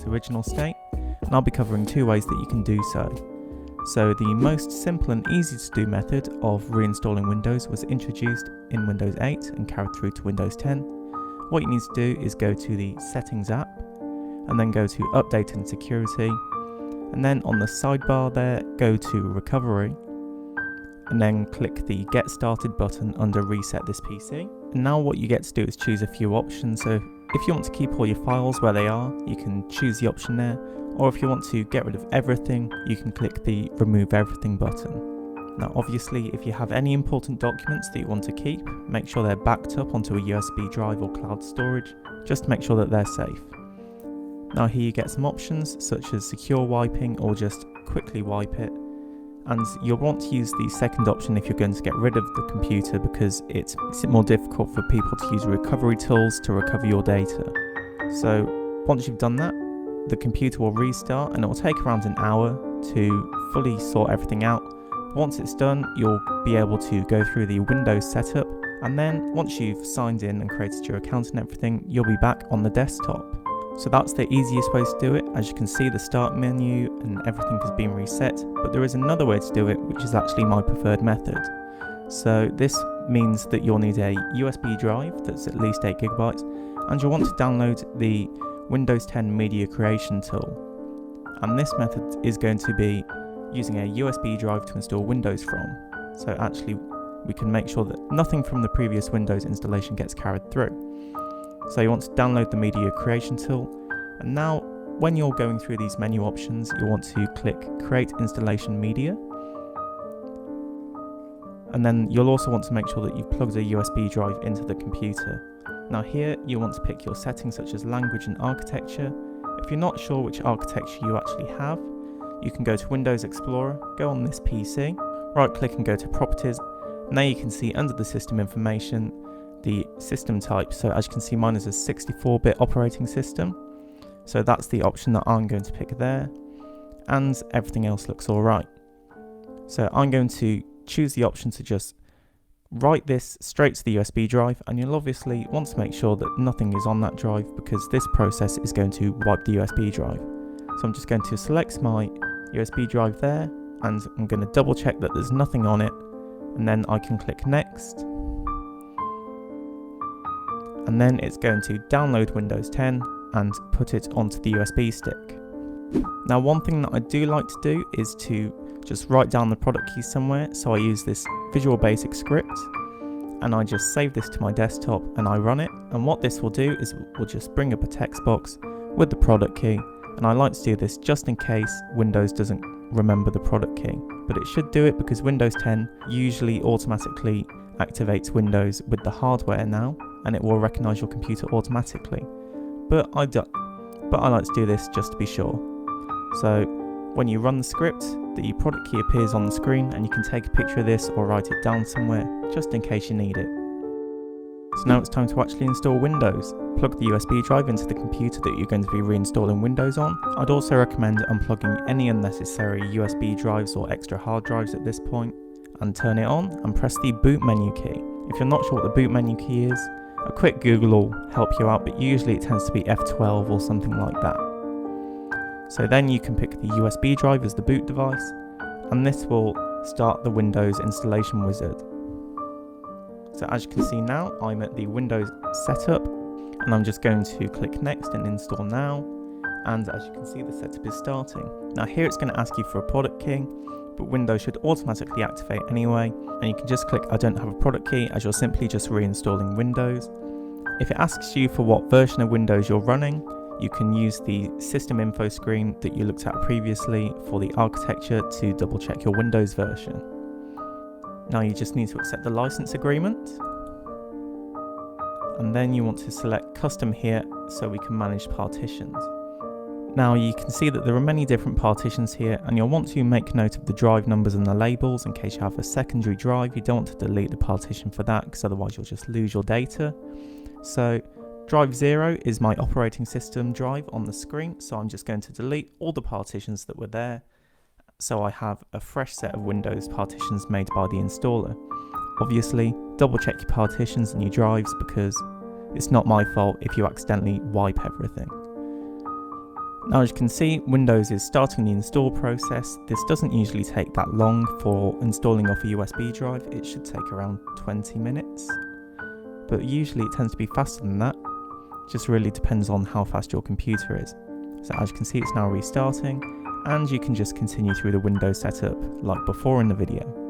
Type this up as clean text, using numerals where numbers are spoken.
original state, and I'll be covering two ways that you can do so. So the most simple and easy to do method of reinstalling Windows was introduced in Windows 8 and carried through to Windows 10. What you need to do is go to the Settings app, and then go to Update and Security, and then on the sidebar there, go to Recovery, and then click the Get Started button under Reset This PC. And now what you get to do is choose a few options. So if you want to keep all your files where they are, you can choose the option there, or if you want to get rid of everything, you can click the Remove Everything button. Now obviously, if you have any important documents that you want to keep, make sure they're backed up onto a USB drive or cloud storage, just to make sure that they're safe. Now here you get some options such as secure wiping or just quickly wipe it. And you'll want to use the second option if you're going to get rid of the computer, because it makes it more difficult for people to use recovery tools to recover your data. So once you've done that, the computer will restart and it will take around an hour to fully sort everything out. Once it's done, you'll be able to go through the Windows setup, and then once you've signed in and created your account and everything, you'll be back on the desktop. So that's the easiest way to do it. As you can see, the start menu and everything has been reset, but there is another way to do it, which is actually my preferred method. So this means that you'll need a USB drive that's at least 8 GB, and you'll want to download the Windows 10 Media Creation tool. And this method is going to be using a USB drive to install Windows from. So actually, we can make sure that nothing from the previous Windows installation gets carried through. So you want to download the Media Creation tool, and now when you're going through these menu options, you want to click Create Installation Media, and then you'll also want to make sure that you've plugged a USB drive into the computer. Now here you want to pick your settings such as language and architecture. If you're not sure which architecture you actually have, you can go to Windows Explorer, go on this PC, right click and go to Properties, and now you can see under the system information the system type. So as you can see, mine is a 64-bit operating system, so that's the option that I'm going to pick there, and everything else looks alright. So I'm going to choose the option to just write this straight to the USB drive, and you'll obviously want to make sure that nothing is on that drive, because this process is going to wipe the USB drive. So I'm just going to select my USB drive there, and I'm going to double check that there's nothing on it, and then I can click Next. And then it's going to download Windows 10 and put it onto the USB stick. Now one thing that I do like to do is to just write down the product key somewhere, so I use this Visual Basic script, and I just save this to my desktop and I run it, and what this will do is we'll just bring up a text box with the product key, and I like to do this just in case Windows doesn't remember the product key, but it should do it because Windows 10 usually automatically activates Windows with the hardware now, and it will recognize your computer automatically. But I like to do this just to be sure. So when you run the script, the product key appears on the screen, and you can take a picture of this or write it down somewhere just in case you need it. So now it's time to actually install Windows. Plug the USB drive into the computer that you're going to be reinstalling Windows on. I'd also recommend unplugging any unnecessary USB drives or extra hard drives at this point, and turn it on and press the boot menu key. If you're not sure what the boot menu key is, a quick Google will help you out, but usually it tends to be F12 or something like that. So then you can pick the USB drive as the boot device, and this will start the Windows installation wizard. So as you can see now, I'm at the Windows setup, and I'm just going to click Next and Install Now, and as you can see, the setup is starting. Now here it's going to ask you for a product key, but Windows should automatically activate anyway, and you can just click I don't have a product key, as you're simply just reinstalling Windows. If it asks you for what version of Windows you're running, you can use the system info screen that you looked at previously for the architecture to double check your Windows version. Now you just need to accept the license agreement, and then you want to select custom here so we can manage partitions. Now you can see that there are many different partitions here, and you'll want to make note of the drive numbers and the labels in case you have a secondary drive. You don't want to delete the partition for that, because otherwise you'll just lose your data. So drive 0 is my operating system drive on the screen, so I'm just going to delete all the partitions that were there, so I have a fresh set of Windows partitions made by the installer. Obviously, double check your partitions and your drives, because it's not my fault if you accidentally wipe everything. Now as you can see, Windows is starting the install process. This doesn't usually take that long for installing off a USB drive. It should take around 20 minutes, but usually it tends to be faster than that. Just really depends on how fast your computer is. So as you can see, it's now restarting, and you can just continue through the Windows setup like before in the video.